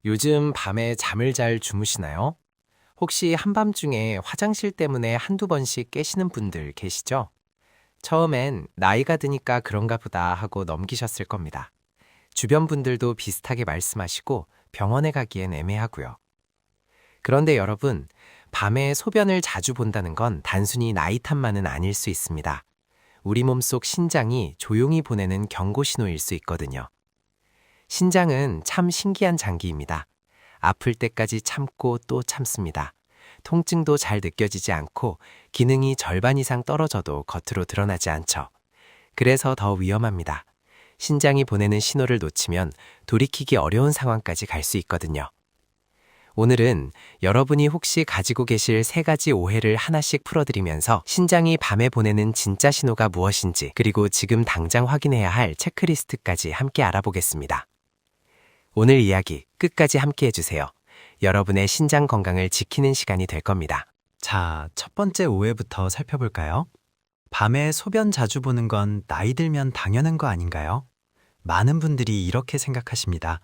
요즘 밤에 잠을 잘 주무시나요? 혹시 한밤중에 화장실 때문에 한두 번씩 깨시는 분들 계시죠? 처음엔 나이가 드니까 그런가 보다 하고 넘기셨을 겁니다. 주변 분들도 비슷하게 말씀하시고 병원에 가기엔 애매하고요. 그런데 여러분, 밤에 소변을 자주 본다는 건 단순히 나이 탓만은 아닐 수 있습니다. 우리 몸속 신장이 조용히 보내는 경고 신호일 수 있거든요. 신장은 참 신기한 장기입니다. 아플 때까지 참고 또 참습니다. 통증도 잘 느껴지지 않고 기능이 절반 이상 떨어져도 겉으로 드러나지 않죠. 그래서 더 위험합니다. 신장이 보내는 신호를 놓치면 돌이키기 어려운 상황까지 갈 수 있거든요. 오늘은 여러분이 혹시 가지고 계실 3가지 오해를 하나씩 풀어드리면서 신장이 밤에 보내는 진짜 신호가 무엇인지, 그리고 지금 당장 확인해야 할 체크리스트까지 함께 알아보겠습니다. 오늘 이야기 끝까지 함께 해주세요. 여러분의 신장 건강을 지키는 시간이 될 겁니다. 자, 첫 번째 오해부터 살펴볼까요? 밤에 소변 자주 보는 건 나이 들면 당연한 거 아닌가요? 많은 분들이 이렇게 생각하십니다.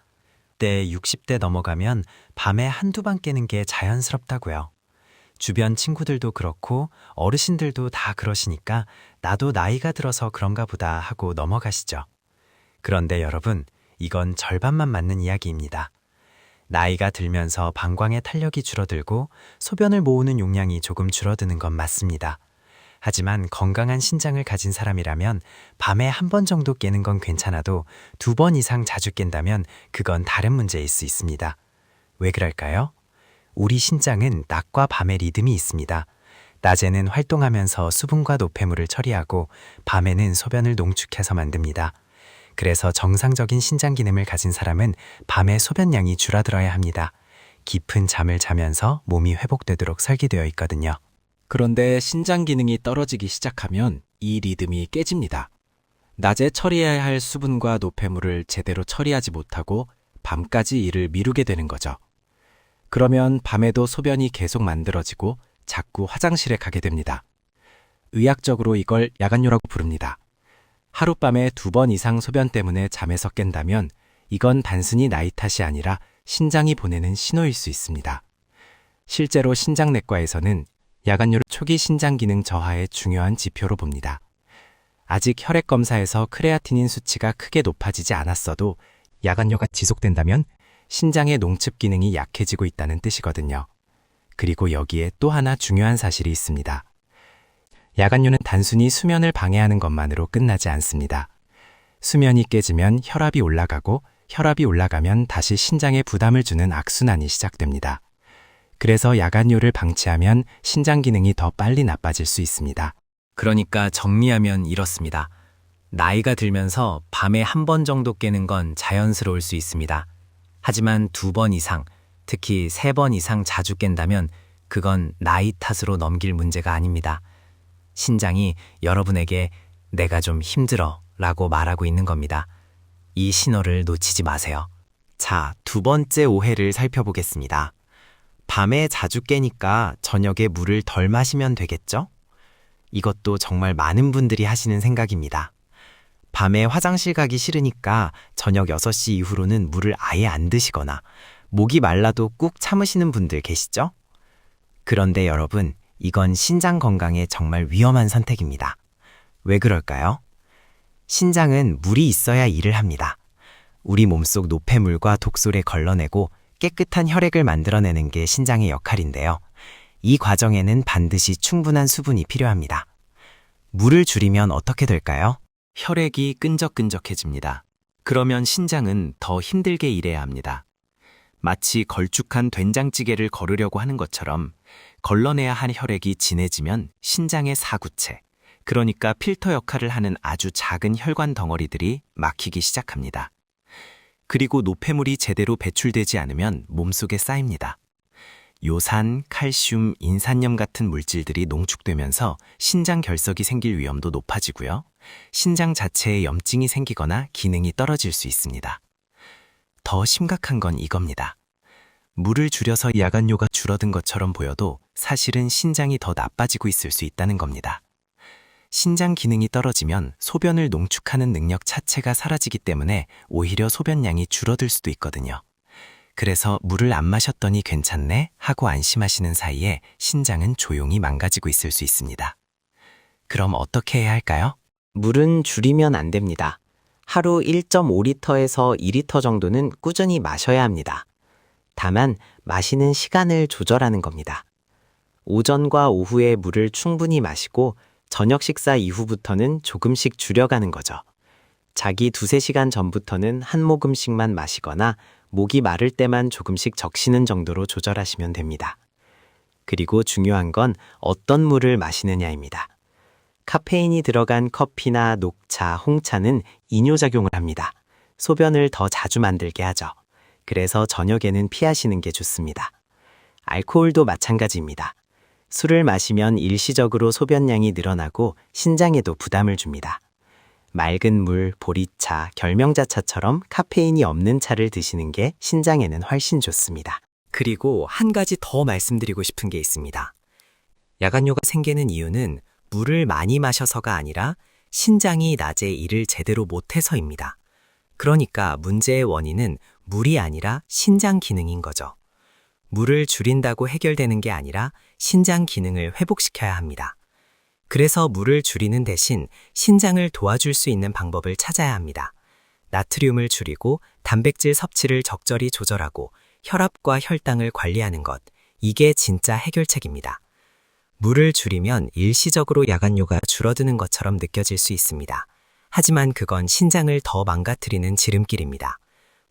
때 60대 넘어가면 밤에 한두 번 깨는 게 자연스럽다고요. 주변 친구들도 그렇고 어르신들도 다 그러시니까 나도 나이가 들어서 그런가 보다 하고 넘어가시죠. 그런데 여러분, 이건 절반만 맞는 이야기입니다. 나이가 들면서 방광의 탄력이 줄어들고 소변을 모으는 용량이 조금 줄어드는 건 맞습니다. 하지만 건강한 신장을 가진 사람이라면 밤에 한 번 정도 깨는 건 괜찮아도 2번 이상 자주 깬다면 그건 다른 문제일 수 있습니다. 왜 그럴까요? 우리 신장은 낮과 밤의 리듬이 있습니다. 낮에는 활동하면서 수분과 노폐물을 처리하고 밤에는 소변을 농축해서 만듭니다. 그래서 정상적인 신장 기능을 가진 사람은 밤에 소변량이 줄어들어야 합니다. 깊은 잠을 자면서 몸이 회복되도록 설계되어 있거든요. 그런데 신장 기능이 떨어지기 시작하면 이 리듬이 깨집니다. 낮에 처리해야 할 수분과 노폐물을 제대로 처리하지 못하고 밤까지 일을 미루게 되는 거죠. 그러면 밤에도 소변이 계속 만들어지고 자꾸 화장실에 가게 됩니다. 의학적으로 이걸 야간뇨라고 부릅니다. 하룻밤에 2번 이상 소변 때문에 잠에서 깬다면 이건 단순히 나이 탓이 아니라 신장이 보내는 신호일 수 있습니다. 실제로 신장내과에서는 야간뇨를 초기 신장 기능 저하의 중요한 지표로 봅니다. 아직 혈액 검사에서 크레아티닌 수치가 크게 높아지지 않았어도 야간뇨가 지속된다면 신장의 농축 기능이 약해지고 있다는 뜻이거든요. 그리고 여기에 또 하나 중요한 사실이 있습니다. 야간뇨는 단순히 수면을 방해하는 것만으로 끝나지 않습니다. 수면이 깨지면 혈압이 올라가고 혈압이 올라가면 다시 신장에 부담을 주는 악순환이 시작됩니다. 그래서 야간뇨를 방치하면 신장 기능이 더 빨리 나빠질 수 있습니다. 그러니까 정리하면 이렇습니다. 나이가 들면서 밤에 한 번 정도 깨는 건 자연스러울 수 있습니다. 하지만 2번 이상, 특히 3번 이상 자주 깬다면 그건 나이 탓으로 넘길 문제가 아닙니다. 신장이 여러분에게 내가 좀 힘들어 라고 말하고 있는 겁니다. 이 신호를 놓치지 마세요. 자, 2번째 오해를 살펴보겠습니다. 밤에 자주 깨니까 저녁에 물을 덜 마시면 되겠죠? 이것도 정말 많은 분들이 하시는 생각입니다. 밤에 화장실 가기 싫으니까 저녁 6시 이후로는 물을 아예 안 드시거나 목이 말라도 꾹 참으시는 분들 계시죠? 그런데 여러분, 이건 신장 건강에 정말 위험한 선택입니다. 왜 그럴까요? 신장은 물이 있어야 일을 합니다. 우리 몸속 노폐물과 독소를 걸러내고 깨끗한 혈액을 만들어내는 게 신장의 역할인데요. 이 과정에는 반드시 충분한 수분이 필요합니다. 물을 줄이면 어떻게 될까요? 혈액이 끈적끈적해집니다. 그러면 신장은 더 힘들게 일해야 합니다. 마치 걸쭉한 된장찌개를 거르려고 하는 것처럼 걸러내야 할 혈액이 진해지면 신장의 사구체, 그러니까 필터 역할을 하는 아주 작은 혈관 덩어리들이 막히기 시작합니다. 그리고 노폐물이 제대로 배출되지 않으면 몸속에 쌓입니다. 요산, 칼슘, 인산염 같은 물질들이 농축되면서 신장 결석이 생길 위험도 높아지고요. 신장 자체에 염증이 생기거나 기능이 떨어질 수 있습니다. 더 심각한 건 이겁니다. 물을 줄여서 야간뇨가 줄어든 것처럼 보여도 사실은 신장이 더 나빠지고 있을 수 있다는 겁니다. 신장 기능이 떨어지면 소변을 농축하는 능력 자체가 사라지기 때문에 오히려 소변량이 줄어들 수도 있거든요. 그래서 물을 안 마셨더니 괜찮네 하고 안심하시는 사이에 신장은 조용히 망가지고 있을 수 있습니다. 그럼 어떻게 해야 할까요? 물은 줄이면 안 됩니다. 하루 1.5리터에서 2리터 정도는 꾸준히 마셔야 합니다. 다만 마시는 시간을 조절하는 겁니다. 오전과 오후에 물을 충분히 마시고 저녁 식사 이후부터는 조금씩 줄여가는 거죠. 자기 2-3시간 전부터는 한 모금씩만 마시거나 목이 마를 때만 조금씩 적시는 정도로 조절하시면 됩니다. 그리고 중요한 건 어떤 물을 마시느냐입니다. 카페인이 들어간 커피나 녹차, 홍차는 이뇨작용을 합니다. 소변을 더 자주 만들게 하죠. 그래서 저녁에는 피하시는 게 좋습니다. 알코올도 마찬가지입니다. 술을 마시면 일시적으로 소변량이 늘어나고 신장에도 부담을 줍니다. 맑은 물, 보리차, 결명자차처럼 카페인이 없는 차를 드시는 게 신장에는 훨씬 좋습니다. 그리고 한 가지 더 말씀드리고 싶은 게 있습니다. 야간뇨가 생기는 이유는 물을 많이 마셔서가 아니라 신장이 낮에 일을 제대로 못해서입니다. 그러니까 문제의 원인은 물이 아니라 신장 기능인 거죠. 물을 줄인다고 해결되는 게 아니라 신장 기능을 회복시켜야 합니다. 그래서 물을 줄이는 대신 신장을 도와줄 수 있는 방법을 찾아야 합니다. 나트륨을 줄이고 단백질 섭취를 적절히 조절하고 혈압과 혈당을 관리하는 것, 이게 진짜 해결책입니다. 물을 줄이면 일시적으로 야간뇨가 줄어드는 것처럼 느껴질 수 있습니다. 하지만 그건 신장을 더 망가뜨리는 지름길입니다.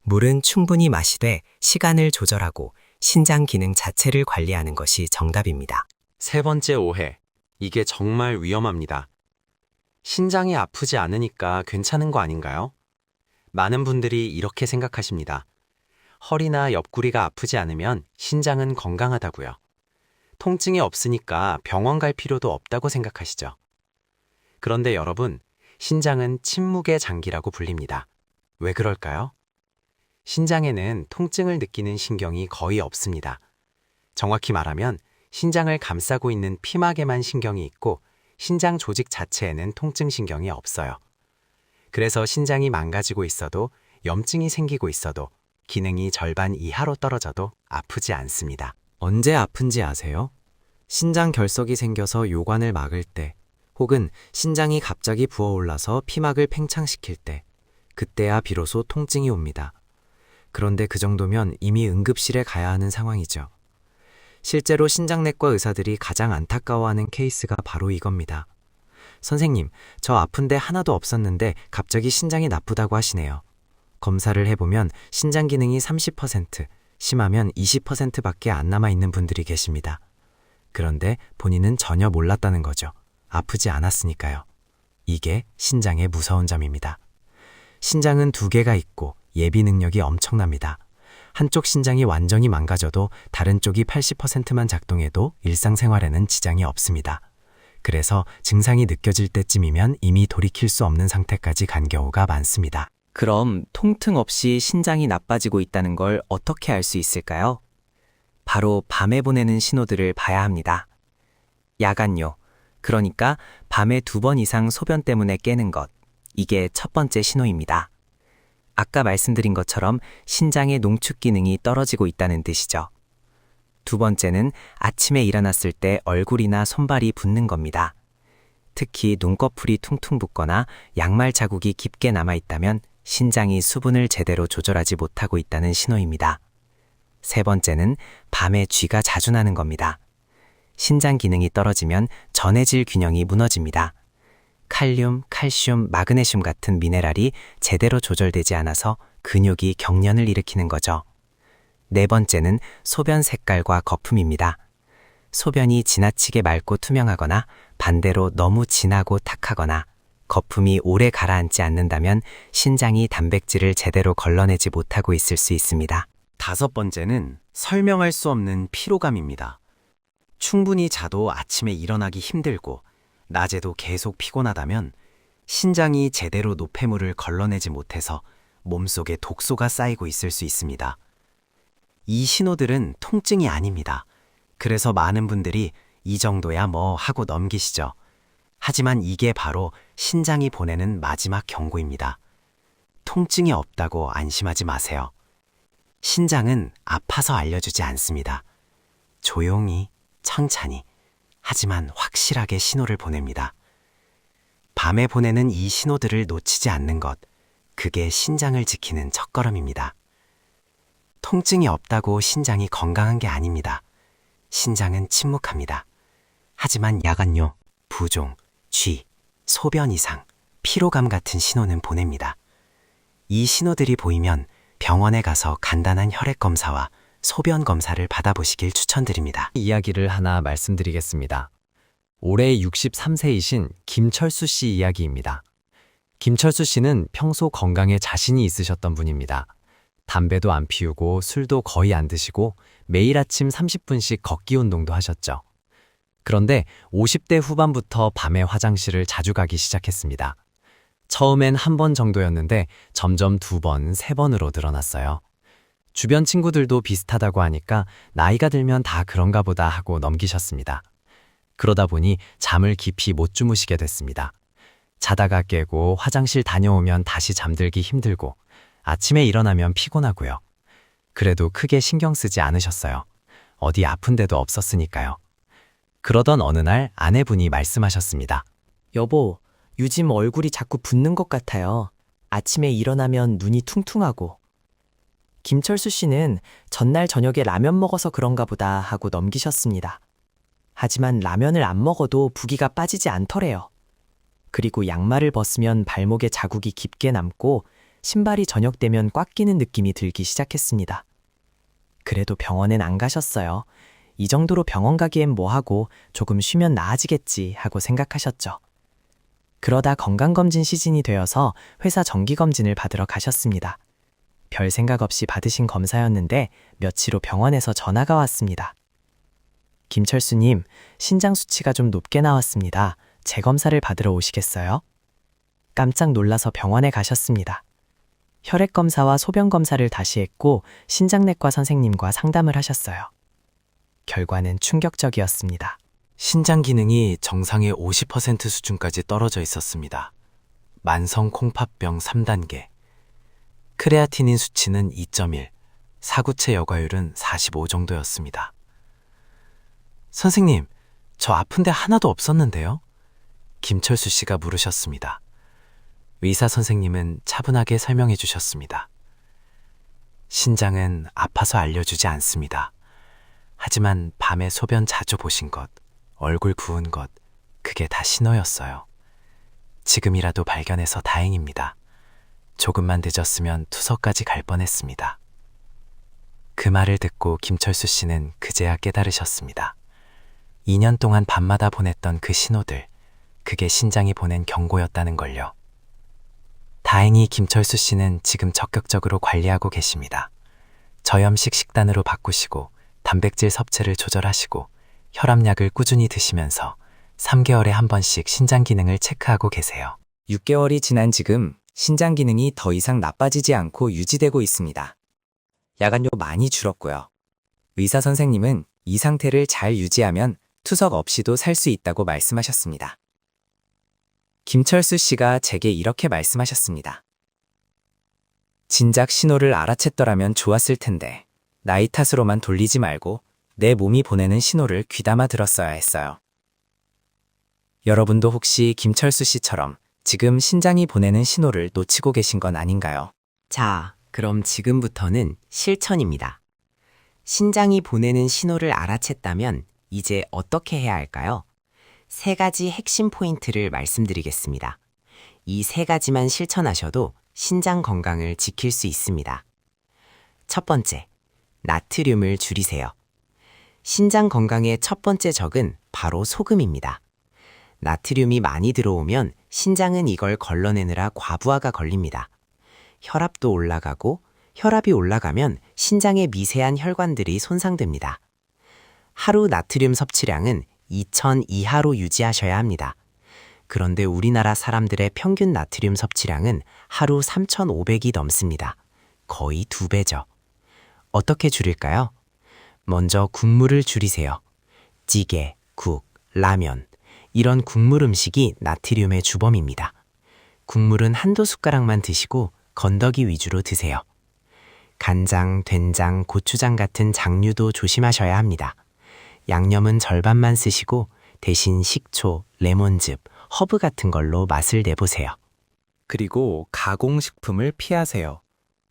물은 충분히 마시되 시간을 조절하고 신장 기능 자체를 관리하는 것이 정답입니다. 세 번째 오해. 이게 정말 위험합니다. 신장이 아프지 않으니까 괜찮은 거 아닌가요? 많은 분들이 이렇게 생각하십니다. 허리나 옆구리가 아프지 않으면 신장은 건강하다고요. 통증이 없으니까 병원 갈 필요도 없다고 생각하시죠. 그런데 여러분, 신장은 침묵의 장기라고 불립니다. 왜 그럴까요? 신장에는 통증을 느끼는 신경이 거의 없습니다. 정확히 말하면 신장을 감싸고 있는 피막에만 신경이 있고 신장 조직 자체에는 통증 신경이 없어요. 그래서 신장이 망가지고 있어도 염증이 생기고 있어도 기능이 절반 이하로 떨어져도 아프지 않습니다. 언제 아픈지 아세요? 신장 결석이 생겨서 요관을 막을 때, 혹은 신장이 갑자기 부어올라서 피막을 팽창시킬 때, 그때야 비로소 통증이 옵니다. 그런데 그 정도면 이미 응급실에 가야 하는 상황이죠. 실제로 신장내과 의사들이 가장 안타까워하는 케이스가 바로 이겁니다. 선생님, 저 아픈데 하나도 없었는데 갑자기 신장이 나쁘다고 하시네요. 검사를 해보면 신장 기능이 30%, 심하면 20%밖에 안 남아있는 분들이 계십니다. 그런데 본인은 전혀 몰랐다는 거죠. 아프지 않았으니까요. 이게 신장의 무서운 점입니다. 신장은 2개가 있고 예비 능력이 엄청납니다. 한쪽 신장이 완전히 망가져도 다른 쪽이 80%만 작동해도 일상생활에는 지장이 없습니다. 그래서 증상이 느껴질 때쯤이면 이미 돌이킬 수 없는 상태까지 간 경우가 많습니다. 그럼 통증 없이 신장이 나빠지고 있다는 걸 어떻게 알 수 있을까요? 바로 밤에 보내는 신호들을 봐야 합니다. 야간뇨, 그러니까 밤에 2번 이상 소변 때문에 깨는 것, 이게 첫 번째 신호입니다. 아까 말씀드린 것처럼 신장의 농축 기능이 떨어지고 있다는 뜻이죠. 두 번째는 아침에 일어났을 때 얼굴이나 손발이 붓는 겁니다. 특히 눈꺼풀이 퉁퉁 붓거나 양말 자국이 깊게 남아있다면 신장이 수분을 제대로 조절하지 못하고 있다는 신호입니다. 세 번째는 밤에 쥐가 자주 나는 겁니다. 신장 기능이 떨어지면 전해질 균형이 무너집니다. 칼륨, 칼슘, 마그네슘 같은 미네랄이 제대로 조절되지 않아서 근육이 경련을 일으키는 거죠. 네 번째는 소변 색깔과 거품입니다. 소변이 지나치게 맑고 투명하거나 반대로 너무 진하고 탁하거나 거품이 오래 가라앉지 않는다면 신장이 단백질을 제대로 걸러내지 못하고 있을 수 있습니다. 5번째는 설명할 수 없는 피로감입니다. 충분히 자도 아침에 일어나기 힘들고 낮에도 계속 피곤하다면 신장이 제대로 노폐물을 걸러내지 못해서 몸속에 독소가 쌓이고 있을 수 있습니다. 이 신호들은 통증이 아닙니다. 그래서 많은 분들이 이 정도야 뭐 하고 넘기시죠. 하지만 이게 바로 신장이 보내는 마지막 경고입니다. 통증이 없다고 안심하지 마세요. 신장은 아파서 알려주지 않습니다. 조용히, 천천히, 하지만 확실하게 신호를 보냅니다. 밤에 보내는 이 신호들을 놓치지 않는 것, 그게 신장을 지키는 첫걸음입니다. 통증이 없다고 신장이 건강한 게 아닙니다. 신장은 침묵합니다. 하지만 야간요, 부종, 쥐, 소변 이상, 피로감 같은 신호는 보냅니다. 이 신호들이 보이면 병원에 가서 간단한 혈액 검사와 소변 검사를 받아보시길 추천드립니다. 이야기를 하나 말씀드리겠습니다. 올해 63세이신 김철수 씨 이야기입니다. 김철수 씨는 평소 건강에 자신이 있으셨던 분입니다. 담배도 안 피우고 술도 거의 안 드시고 매일 아침 30분씩 걷기 운동도 하셨죠. 그런데 50대 후반부터 밤에 화장실을 자주 가기 시작했습니다. 처음엔 한 번 정도였는데 점점 2번, 3번으로 늘어났어요. 주변 친구들도 비슷하다고 하니까 나이가 들면 다 그런가 보다 하고 넘기셨습니다. 그러다 보니 잠을 깊이 못 주무시게 됐습니다. 자다가 깨고 화장실 다녀오면 다시 잠들기 힘들고 아침에 일어나면 피곤하고요. 그래도 크게 신경 쓰지 않으셨어요. 어디 아픈 데도 없었으니까요. 그러던 어느 날 아내분이 말씀하셨습니다. 여보, 요즘 얼굴이 자꾸 붓는 것 같아요. 아침에 일어나면 눈이 퉁퉁하고. 김철수 씨는 전날 저녁에 라면 먹어서 그런가 보다 하고 넘기셨습니다. 하지만 라면을 안 먹어도 부기가 빠지지 않더래요. 그리고 양말을 벗으면 발목에 자국이 깊게 남고 신발이 저녁 되면 꽉 끼는 느낌이 들기 시작했습니다. 그래도 병원엔 안 가셨어요. 이 정도로 병원 가기엔 뭐하고 조금 쉬면 나아지겠지 하고 생각하셨죠. 그러다 건강검진 시즌이 되어서 회사 정기검진을 받으러 가셨습니다. 별 생각 없이 받으신 검사였는데 며칠 후 병원에서 전화가 왔습니다. 김철수님, 신장 수치가 좀 높게 나왔습니다. 재검사를 받으러 오시겠어요? 깜짝 놀라서 병원에 가셨습니다. 혈액 검사와 소변 검사를 다시 했고 신장내과 선생님과 상담을 하셨어요. 결과는 충격적이었습니다. 신장 기능이 정상의 50% 수준까지 떨어져 있었습니다. 만성 콩팥병 3단계. 크레아티닌 수치는 2.1, 사구체 여과율은 45 정도였습니다. 선생님, 저 아픈데 하나도 없었는데요? 김철수 씨가 물으셨습니다. 의사 선생님은 차분하게 설명해 주셨습니다. 신장은 아파서 알려주지 않습니다. 하지만 밤에 소변 자주 보신 것, 얼굴 부은 것, 그게 다 신호였어요. 지금이라도 발견해서 다행입니다. 조금만 늦었으면 투서까지 갈 뻔했습니다. 그 말을 듣고 김철수 씨는 그제야 깨달으셨습니다. 2년 동안 밤마다 보냈던 그 신호들, 그게 신장이 보낸 경고였다는 걸요. 다행히 김철수 씨는 지금 적극적으로 관리하고 계십니다. 저염식 식단으로 바꾸시고 단백질 섭취를 조절하시고 혈압약을 꾸준히 드시면서 3개월에 한 번씩 신장 기능을 체크하고 계세요. 6개월이 지난 지금 신장 기능이 더 이상 나빠지지 않고 유지되고 있습니다. 야간요 많이 줄었고요. 의사 선생님은 이 상태를 잘 유지하면 투석 없이도 살 수 있다고 말씀하셨습니다. 김철수 씨가 제게 이렇게 말씀하셨습니다. 진작 신호를 알아챘더라면 좋았을 텐데 나이 탓으로만 돌리지 말고 내 몸이 보내는 신호를 귀담아 들었어야 했어요. 여러분도 혹시 김철수 씨처럼 지금 신장이 보내는 신호를 놓치고 계신 건 아닌가요? 자, 그럼 지금부터는 실천입니다. 신장이 보내는 신호를 알아챘다면 이제 어떻게 해야 할까요? 3가지 핵심 포인트를 말씀드리겠습니다. 이 3가지만 실천하셔도 신장 건강을 지킬 수 있습니다. 첫 번째, 나트륨을 줄이세요. 신장 건강의 첫 번째 적은 바로 소금입니다. 나트륨이 많이 들어오면 신장은 이걸 걸러내느라 과부하가 걸립니다. 혈압도 올라가고 혈압이 올라가면 신장의 미세한 혈관들이 손상됩니다. 하루 나트륨 섭취량은 2000 이하로 유지하셔야 합니다. 그런데 우리나라 사람들의 평균 나트륨 섭취량은 하루 3500이 넘습니다. 거의 2배죠. 어떻게 줄일까요? 먼저 국물을 줄이세요. 찌개, 국, 라면, 이런 국물 음식이 나트륨의 주범입니다. 국물은 한두 숟가락만 드시고 건더기 위주로 드세요. 간장, 된장, 고추장 같은 장류도 조심하셔야 합니다. 양념은 절반만 쓰시고 대신 식초, 레몬즙, 허브 같은 걸로 맛을 내보세요. 그리고 가공식품을 피하세요.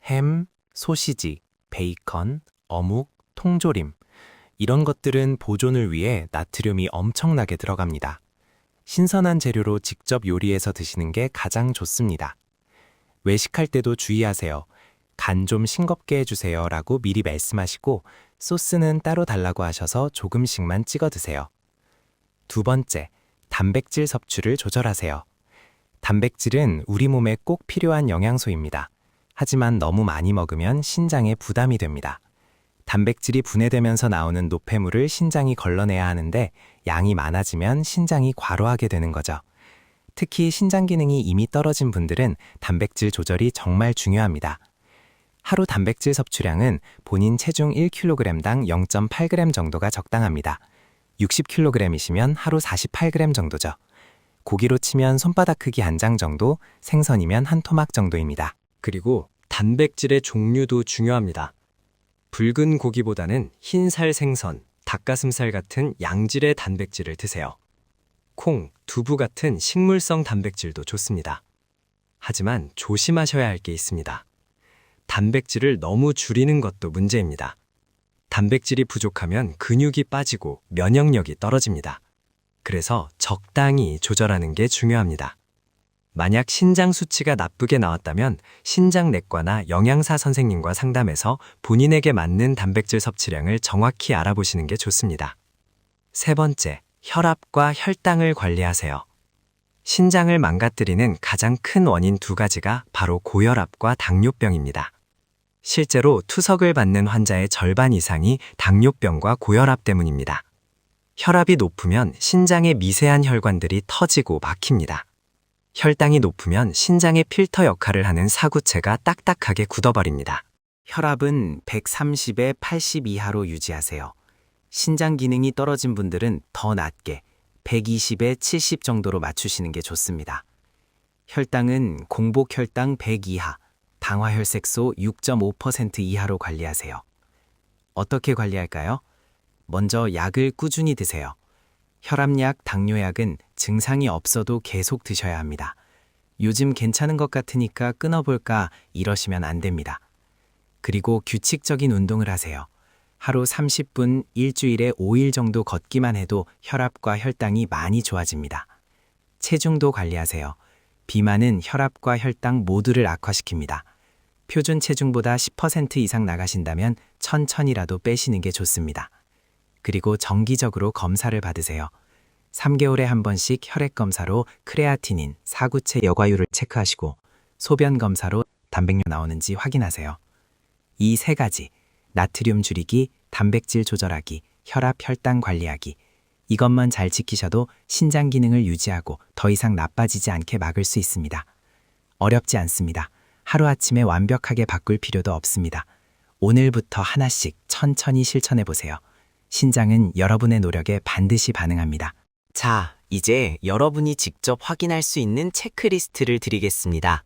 햄, 소시지, 베이컨, 어묵, 통조림. 이런 것들은 보존을 위해 나트륨이 엄청나게 들어갑니다. 신선한 재료로 직접 요리해서 드시는 게 가장 좋습니다. 외식할 때도 주의하세요. 간 좀 싱겁게 해주세요 라고 미리 말씀하시고 소스는 따로 달라고 하셔서 조금씩만 찍어 드세요. 두 번째, 단백질 섭취를 조절하세요. 단백질은 우리 몸에 꼭 필요한 영양소입니다. 하지만 너무 많이 먹으면 신장에 부담이 됩니다. 단백질이 분해되면서 나오는 노폐물을 신장이 걸러내야 하는데 양이 많아지면 신장이 과로하게 되는 거죠. 특히 신장 기능이 이미 떨어진 분들은 단백질 조절이 정말 중요합니다. 하루 단백질 섭취량은 본인 체중 1kg당 0.8g 정도가 적당합니다. 60kg이시면 하루 48g 정도죠. 고기로 치면 손바닥 크기 한 장 정도, 생선이면 한 토막 정도입니다. 그리고 단백질의 종류도 중요합니다. 붉은 고기보다는 흰살 생선, 닭가슴살 같은 양질의 단백질을 드세요. 콩, 두부 같은 식물성 단백질도 좋습니다. 하지만 조심하셔야 할 게 있습니다. 단백질을 너무 줄이는 것도 문제입니다. 단백질이 부족하면 근육이 빠지고 면역력이 떨어집니다. 그래서 적당히 조절하는 게 중요합니다. 만약 신장 수치가 나쁘게 나왔다면 신장내과나 영양사 선생님과 상담해서 본인에게 맞는 단백질 섭취량을 정확히 알아보시는 게 좋습니다. 세 번째, 혈압과 혈당을 관리하세요. 신장을 망가뜨리는 가장 큰 원인 두 가지가 바로 고혈압과 당뇨병입니다. 실제로 투석을 받는 환자의 절반 이상이 당뇨병과 고혈압 때문입니다. 혈압이 높으면 신장의 미세한 혈관들이 터지고 막힙니다. 혈당이 높으면 신장의 필터 역할을 하는 사구체가 딱딱하게 굳어버립니다. 혈압은 130에 80 이하로 유지하세요. 신장 기능이 떨어진 분들은 더 낮게 120에 70 정도로 맞추시는 게 좋습니다. 혈당은 공복 혈당 100 이하, 당화혈색소 6.5% 이하로 관리하세요. 어떻게 관리할까요? 먼저 약을 꾸준히 드세요. 혈압약, 당뇨약은 증상이 없어도 계속 드셔야 합니다. 요즘 괜찮은 것 같으니까 끊어볼까 이러시면 안 됩니다. 그리고 규칙적인 운동을 하세요. 하루 30분, 일주일에 5일 정도 걷기만 해도 혈압과 혈당이 많이 좋아집니다. 체중도 관리하세요. 비만은 혈압과 혈당 모두를 악화시킵니다. 표준 체중보다 10% 이상 나가신다면 천천히라도 빼시는 게 좋습니다. 그리고 정기적으로 검사를 받으세요. 3개월에 한 번씩 혈액 검사로 크레아티닌, 사구체 여과율을 체크하시고 소변 검사로 단백뇨 나오는지 확인하세요. 이 세 가지, 나트륨 줄이기, 단백질 조절하기, 혈압, 혈당 관리하기, 이것만 잘 지키셔도 신장 기능을 유지하고 더 이상 나빠지지 않게 막을 수 있습니다. 어렵지 않습니다. 하루아침에 완벽하게 바꿀 필요도 없습니다. 오늘부터 하나씩 천천히 실천해 보세요. 신장은 여러분의 노력에 반드시 반응합니다. 자, 이제 여러분이 직접 확인할 수 있는 체크리스트를 드리겠습니다.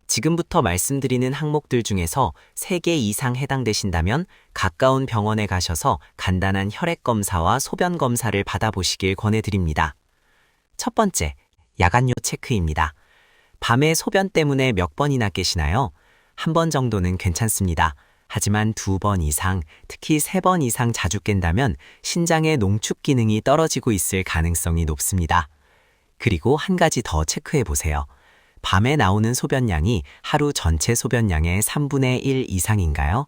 지금부터 말씀드리는 항목들 중에서 3개 이상 해당되신다면 가까운 병원에 가셔서 간단한 혈액 검사와 소변 검사를 받아보시길 권해드립니다. 첫 번째, 야간요 체크입니다. 밤에 소변 때문에 몇 번이나 깨시나요? 한 번 정도는 괜찮습니다. 하지만 2번 이상, 특히 3번 이상 자주 깬다면 신장의 농축 기능이 떨어지고 있을 가능성이 높습니다. 그리고 한 가지 더 체크해 보세요. 밤에 나오는 소변량이 하루 전체 소변량의 3분의 1 이상인가요?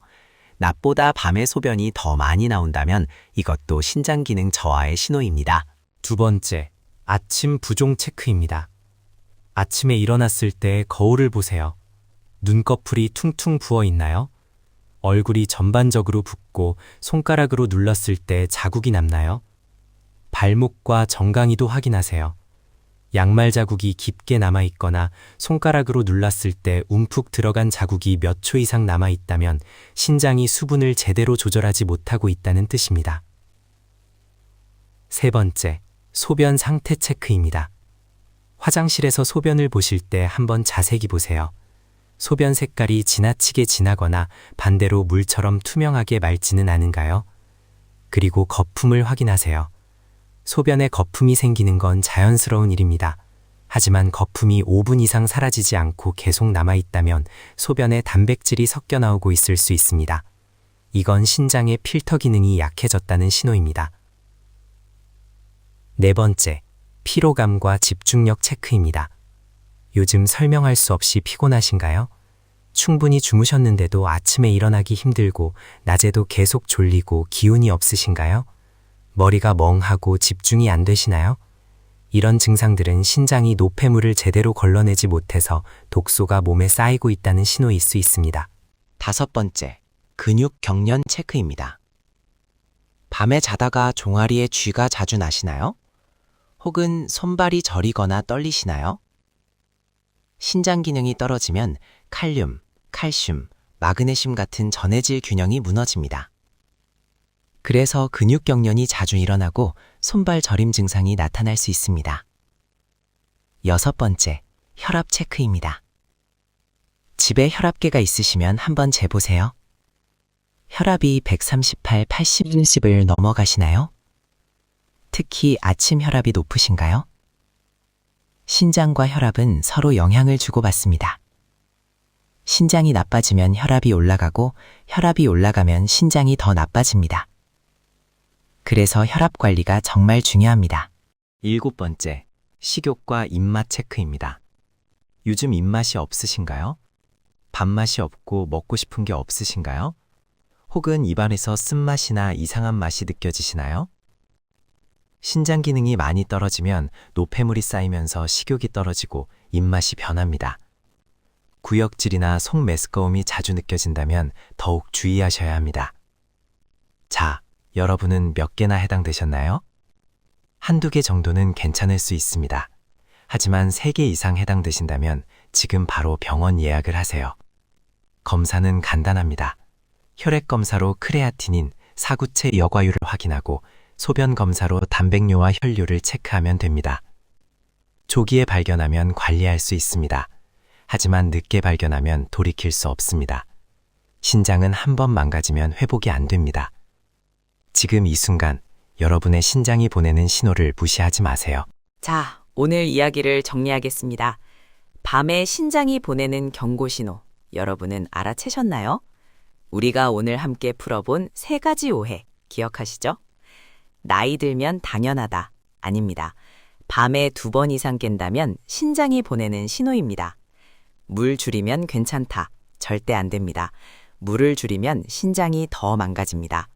낮보다 밤에 소변이 더 많이 나온다면 이것도 신장 기능 저하의 신호입니다. 두 번째, 아침 부종 체크입니다. 아침에 일어났을 때 거울을 보세요. 눈꺼풀이 퉁퉁 부어 있나요? 얼굴이 전반적으로 붓고 손가락으로 눌렀을 때 자국이 남나요? 발목과 정강이도 확인하세요. 양말 자국이 깊게 남아있거나 손가락으로 눌렀을 때 움푹 들어간 자국이 몇 초 이상 남아있다면 신장이 수분을 제대로 조절하지 못하고 있다는 뜻입니다. 세 번째, 소변 상태 체크입니다. 화장실에서 소변을 보실 때 한번 자세히 보세요. 소변 색깔이 지나치게 진하거나 반대로 물처럼 투명하게 맑지는 않은가요? 그리고 거품을 확인하세요. 소변에 거품이 생기는 건 자연스러운 일입니다. 하지만 거품이 5분 이상 사라지지 않고 계속 남아있다면 소변에 단백질이 섞여 나오고 있을 수 있습니다. 이건 신장의 필터 기능이 약해졌다는 신호입니다. 네 번째, 피로감과 집중력 체크입니다. 요즘 설명할 수 없이 피곤하신가요? 충분히 주무셨는데도 아침에 일어나기 힘들고 낮에도 계속 졸리고 기운이 없으신가요? 머리가 멍하고 집중이 안 되시나요? 이런 증상들은 신장이 노폐물을 제대로 걸러내지 못해서 독소가 몸에 쌓이고 있다는 신호일 수 있습니다. 5번째, 근육 경련 체크입니다. 밤에 자다가 종아리에 쥐가 자주 나시나요? 혹은 손발이 저리거나 떨리시나요? 신장 기능이 떨어지면 칼륨, 칼슘, 마그네슘 같은 전해질 균형이 무너집니다. 그래서 근육 경련이 자주 일어나고 손발 저림 증상이 나타날 수 있습니다. 6번째, 혈압 체크입니다. 집에 혈압계가 있으시면 한번 재보세요. 혈압이 138, 80을 넘어가시나요? 특히 아침 혈압이 높으신가요? 신장과 혈압은 서로 영향을 주고받습니다. 신장이 나빠지면 혈압이 올라가고 혈압이 올라가면 신장이 더 나빠집니다. 그래서 혈압 관리가 정말 중요합니다. 7번째, 식욕과 입맛 체크입니다. 요즘 입맛이 없으신가요? 밥맛이 없고 먹고 싶은 게 없으신가요? 혹은 입안에서 쓴맛이나 이상한 맛이 느껴지시나요? 신장 기능이 많이 떨어지면 노폐물이 쌓이면서 식욕이 떨어지고 입맛이 변합니다. 구역질이나 속 메스꺼움이 자주 느껴진다면 더욱 주의하셔야 합니다. 자, 여러분은 몇 개나 해당되셨나요? 한두 개 정도는 괜찮을 수 있습니다. 하지만 3개 이상 해당되신다면 지금 바로 병원 예약을 하세요. 검사는 간단합니다. 혈액 검사로 크레아티닌, 사구체 여과율을 확인하고 소변 검사로 단백뇨와 혈류를 체크하면 됩니다. 조기에 발견하면 관리할 수 있습니다. 하지만 늦게 발견하면 돌이킬 수 없습니다. 신장은 한 번 망가지면 회복이 안 됩니다. 지금 이 순간 여러분의 신장이 보내는 신호를 무시하지 마세요. 자, 오늘 이야기를 정리하겠습니다. 밤에 신장이 보내는 경고 신호, 여러분은 알아채셨나요? 우리가 오늘 함께 풀어본 3가지 오해, 기억하시죠? 나이 들면 당연하다, 아닙니다. 밤에 2번 이상 깬다면 신장이 보내는 신호입니다. 물 줄이면 괜찮다, 절대 안 됩니다. 물을 줄이면 신장이 더 망가집니다.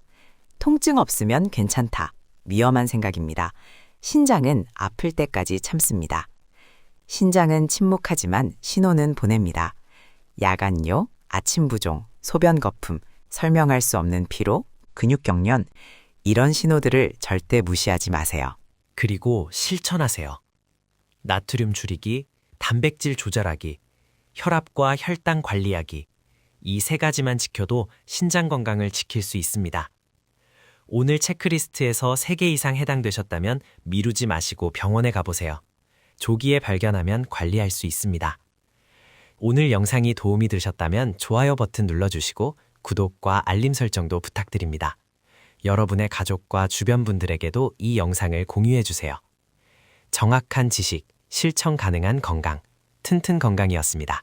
통증 없으면 괜찮다, 위험한 생각입니다. 신장은 아플 때까지 참습니다. 신장은 침묵하지만 신호는 보냅니다. 야간요, 아침 부종, 소변 거품, 설명할 수 없는 피로, 근육 경련, 이런 신호들을 절대 무시하지 마세요. 그리고 실천하세요. 나트륨 줄이기, 단백질 조절하기, 혈압과 혈당 관리하기. 이 3가지만 지켜도 신장 건강을 지킬 수 있습니다. 오늘 체크리스트에서 3개 이상 해당되셨다면 미루지 마시고 병원에 가보세요. 조기에 발견하면 관리할 수 있습니다. 오늘 영상이 도움이 되셨다면 좋아요 버튼 눌러주시고 구독과 알림 설정도 부탁드립니다. 여러분의 가족과 주변 분들에게도 이 영상을 공유해주세요. 정확한 지식, 실천 가능한 건강, 튼튼 건강이었습니다.